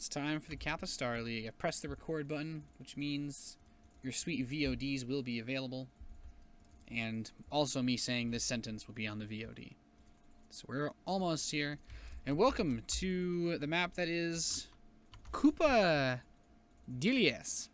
It's time for the Kappa StarLeague. I pressed the record button, which means your sweet VODs will be available. And also me saying this sentence will be on the VOD. So we're almost here. And welcome to the map that is Kappa Dewalt.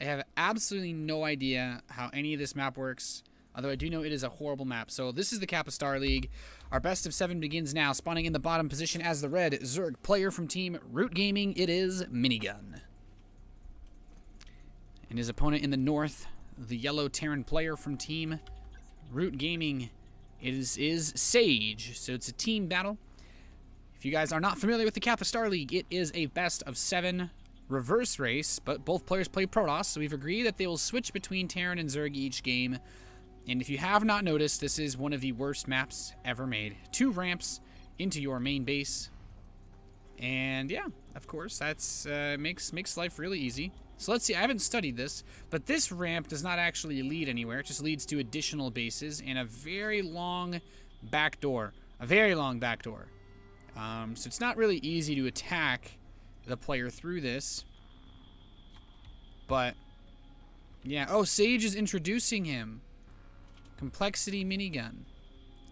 I have absolutely no idea how any of this map works, although I do know it is a horrible map. So this is the Kappa StarLeague. Our best of 7 begins now, spawning in the bottom position as the red Zerg player from Team Root Gaming. It is Minigun. And his opponent in the north, the yellow Terran player from Team Root Gaming, is Sage. So it's a team battle. If you guys are not familiar with the Kappa StarLeague, it is a best of 7 reverse race, but both players play Protoss, so we've agreed that they will switch between Terran and Zerg each game. And if you have not noticed, this is one of the worst maps ever made. 2 ramps into your main base. And yeah, of course, that's makes life really easy. So let's see, I haven't studied this, but this ramp does not actually lead anywhere. It just leads to additional bases and a very long back door. A very long back door. So it's not really easy to attack the player through this. But yeah, oh, Sage is introducing him. Complexity Minigun.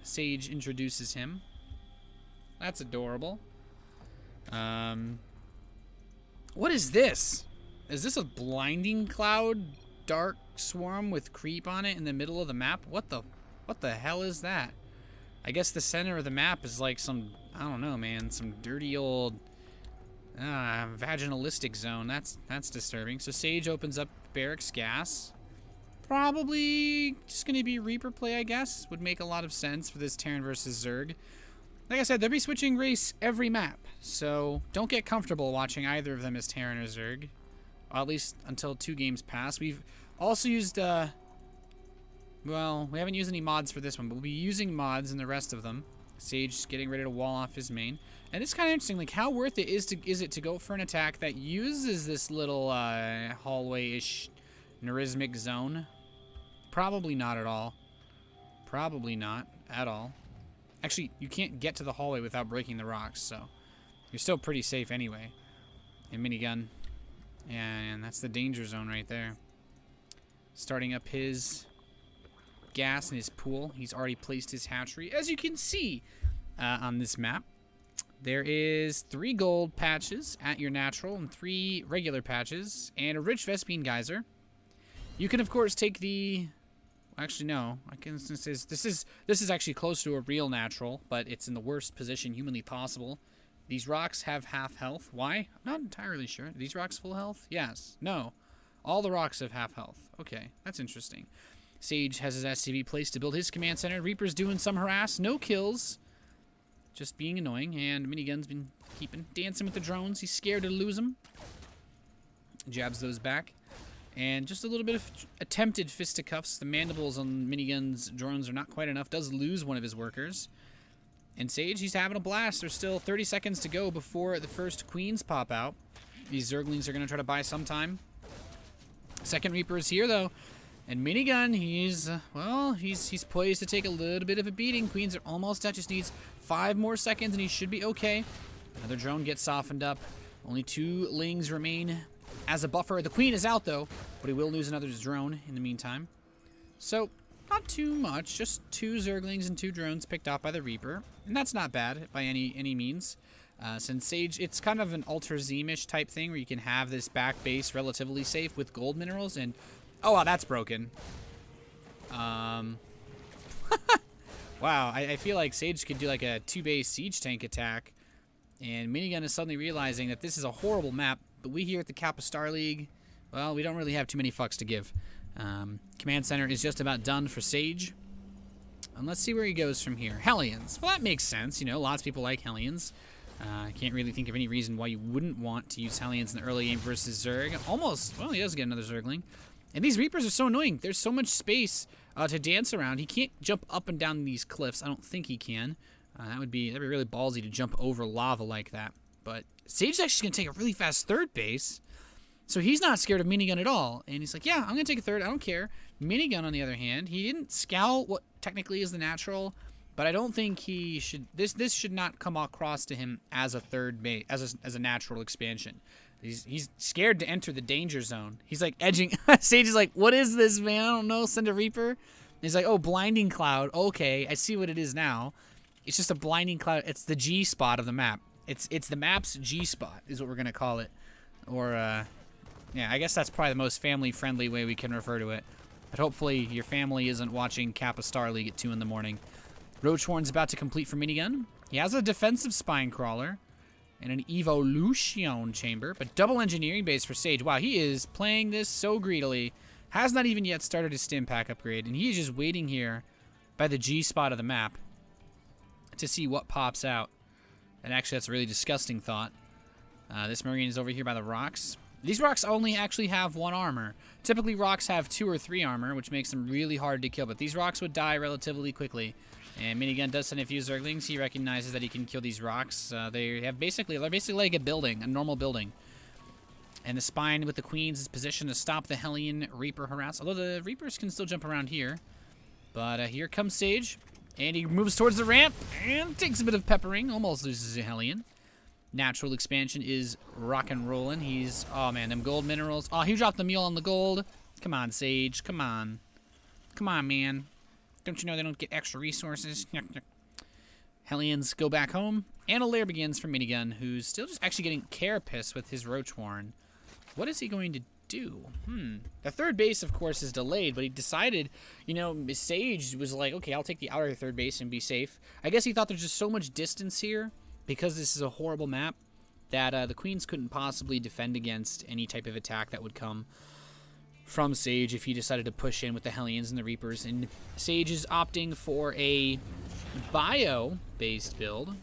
Sage introduces him. That's adorable. What is this? Is this a blinding cloud dark swarm with creep on it in the middle of the map? What the hell is that? I guess the center of the map is like some, I don't know, man, some dirty old vaginalistic zone. That's disturbing. So Sage opens up barracks gas. Probably just going to be Reaper play, I guess. Would make a lot of sense for this Terran versus Zerg. Like I said, they'll be switching race every map. So don't get comfortable watching either of them as Terran or Zerg. Well, at least until 2 games pass. We've also used, well, we haven't used any mods for this one, but we'll be using mods in the rest of them. Sage getting ready to wall off his main. And it's kind of interesting, like how worth it is it to go for an attack that uses this little hallway-ish Nerismic zone? Probably not at all. Probably not at all. Actually, you can't get to the hallway without breaking the rocks, so you're still pretty safe anyway. And Minigun. And that's the danger zone right there. Starting up his gas in his pool. He's already placed his hatchery. As you can see on this map, there is 3 gold patches at your natural and 3 regular patches and a rich Vespine geyser. You can, of course, take the... Actually, no. I can say this is actually close to a real natural, but it's in the worst position humanly possible. These rocks have half health. Why? I'm not entirely sure. Are these rocks full health? Yes. No. All the rocks have half health. Okay, that's interesting. Sage has his SCV placed to build his command center. Reaper's doing some harass. No kills. Just being annoying. And Minigun's been dancing with the drones. He's scared to lose them. Jabs those back. And just a little bit of attempted fisticuffs. The mandibles on Minigun's drones are not quite enough. Does lose one of his workers. And Sage, he's having a blast. There's still 30 seconds to go before the first queens pop out. These Zerglings are going to try to buy some time. Second Reaper is here, though. And Minigun, he's poised to take a little bit of a beating. Queens are almost out. Just needs 5 more seconds, and he should be okay. Another drone gets softened up. Only 2 lings remain as a buffer. The queen is out, though, but he will lose another drone in the meantime. So, not too much. Just 2 Zerglings and 2 drones picked off by the Reaper. And that's not bad by any means. Since Sage, it's kind of an Alter Zemish type thing where you can have this back base relatively safe with gold minerals. And, oh, wow, that's broken. Wow, I feel like Sage could do like a 2-base siege tank attack. And Minigun is suddenly realizing that this is a horrible map. But we here at the Kappa StarLeague, well, we don't really have too many fucks to give. Command center is just about done for Sage. And let's see where he goes from here. Hellions. Well, that makes sense. You know, lots of people like Hellions. I can't really think of any reason why you wouldn't want to use Hellions in the early game versus Zerg. Almost. Well, he does get another Zergling. And these Reapers are so annoying. There's so much space to dance around. He can't jump up and down these cliffs. I don't think he can. That'd be really ballsy to jump over lava like that. But Sage is actually going to take a really fast third base. So he's not scared of Minigun at all. And he's like, yeah, I'm going to take a third. I don't care. Minigun, on the other hand, he didn't scout what technically is the natural. But I don't think he should. This should not come across to him as a third base, as a natural expansion. He's scared to enter the danger zone. He's like edging. Sage is like, what is this, man? I don't know. Send a Reaper. And he's like, oh, blinding cloud. Okay, I see what it is now. It's just a blinding cloud. It's the G spot of the map. It's the map's G spot is what we're gonna call it. Or yeah, I guess that's probably the most family-friendly way we can refer to it. But hopefully your family isn't watching Kappa StarLeague at 2 in the morning. Roachhorn's about to complete for Minigun. He has a defensive spine crawler and an evolution chamber, but double engineering base for Sage. Wow, he is playing this so greedily. Has not even yet started his stim pack upgrade, and he is just waiting here by the G spot of the map to see what pops out. And actually, that's a really disgusting thought. This Marine is over here by the rocks. These rocks only actually have 1 armor. Typically, rocks have 2 or 3 armor, which makes them really hard to kill, but these rocks would die relatively quickly. And Minigun does send a few Zerglings. He recognizes that he can kill these rocks. They're basically like a building, a normal building. And the spine with the Queens is positioned to stop the Hellion Reaper harass. Although the Reapers can still jump around here. But here comes Sage. And he moves towards the ramp and takes a bit of peppering. Almost loses a Hellion. Natural expansion is rock and rolling. He's, oh man, them gold minerals. Oh, he dropped the mule on the gold. Come on, Sage. Come on. Come on, man. Don't you know they don't get extra resources? Hellions go back home. And a lair begins for Minigun, who's still just actually getting carapace with his Roachhorn. What is he going to do? The third base, of course, is delayed, but he decided, you know, Sage was like, okay, I'll take the outer third base and be safe. I guess he thought there's just so much distance here, because this is a horrible map, that the Queens couldn't possibly defend against any type of attack that would come from Sage if he decided to push in with the Hellions and the Reapers. And Sage is opting for a bio-based build.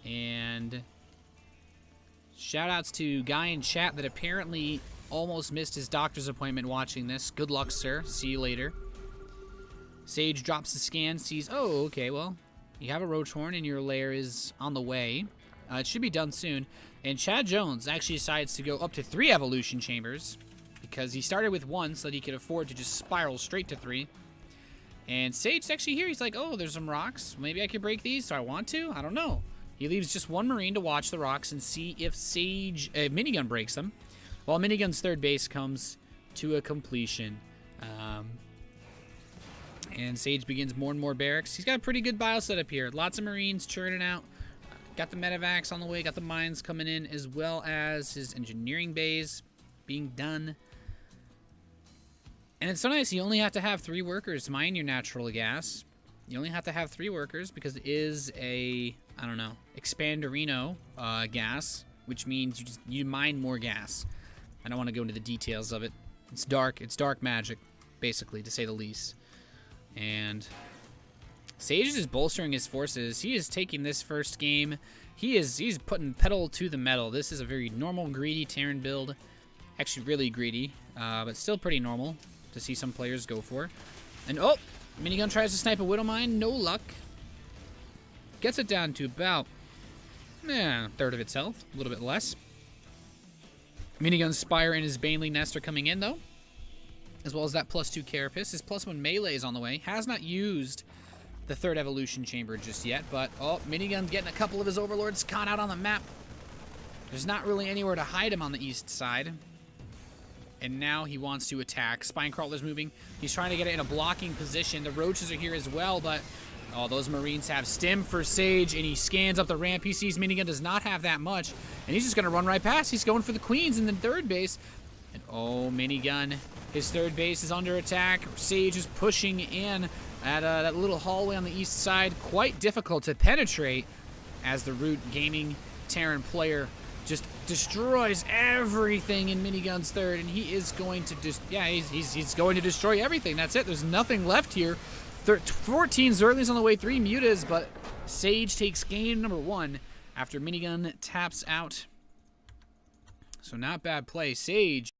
And shout-outs to Guy in chat that apparently almost missed his doctor's appointment watching this. Good luck, sir. See you later. Sage drops the scan, sees, oh, okay, well, you have a Roachhorn and your lair is on the way. It should be done soon. And Chad Jones actually decides to go up to 3 evolution chambers because he started with 1 so that he could afford to just spiral straight to 3. And Sage's actually here. He's like, oh, there's some rocks. Maybe I could break these. Do I want to? I don't know. He leaves just 1 Marine to watch the rocks and see if Sage Minigun breaks them. While Minigun's third base comes to a completion. And Sage begins more and more barracks. He's got a pretty good bio setup here. Lots of Marines churning out. Got the medevacs on the way. Got the mines coming in, as well as his engineering bays being done. And it's so nice. You only have to have 3 workers to mine your natural gas. You only have to have 3 workers because it is a, I don't know, expanderino gas, which means you mine more gas. I don't want to go into the details of it. It's dark. It's dark magic, basically, to say the least. And Sage is just bolstering his forces. He is taking this first game. He's putting pedal to the metal. This is a very normal, greedy Terran build. Actually, really greedy, but still pretty normal to see some players go for. And oh, Minigun tries to snipe a Widow Mine. No luck. Gets it down to about a third of its health, a little bit less. Minigun's Spire and his Baneley Nest are coming in, though, as well as that +2 Carapace. His +1 melee is on the way. Has not used the 3rd evolution chamber just yet, but oh, Minigun's getting a couple of his overlords caught out on the map. There's not really anywhere to hide him on the east side. And now he wants to attack. Spinecrawler's moving. He's trying to get it in a blocking position. The Roaches are here as well, but oh, those Marines have stim for Sage, and he scans up the ramp. He sees Minigun does not have that much, and he's just going to run right past. He's going for the Queens in the 3rd base. And oh, Minigun, his 3rd base is under attack. Sage is pushing in at that little hallway on the east side. Quite difficult to penetrate as the Root Gaming Terran player just destroys everything in Minigun's 3rd, and he is going to he's going to destroy everything. That's it. There's nothing left here. 14 Zerglings on the way, 3 Mutas, but Sage takes game number 1 after Minigun taps out. So not bad play. Sage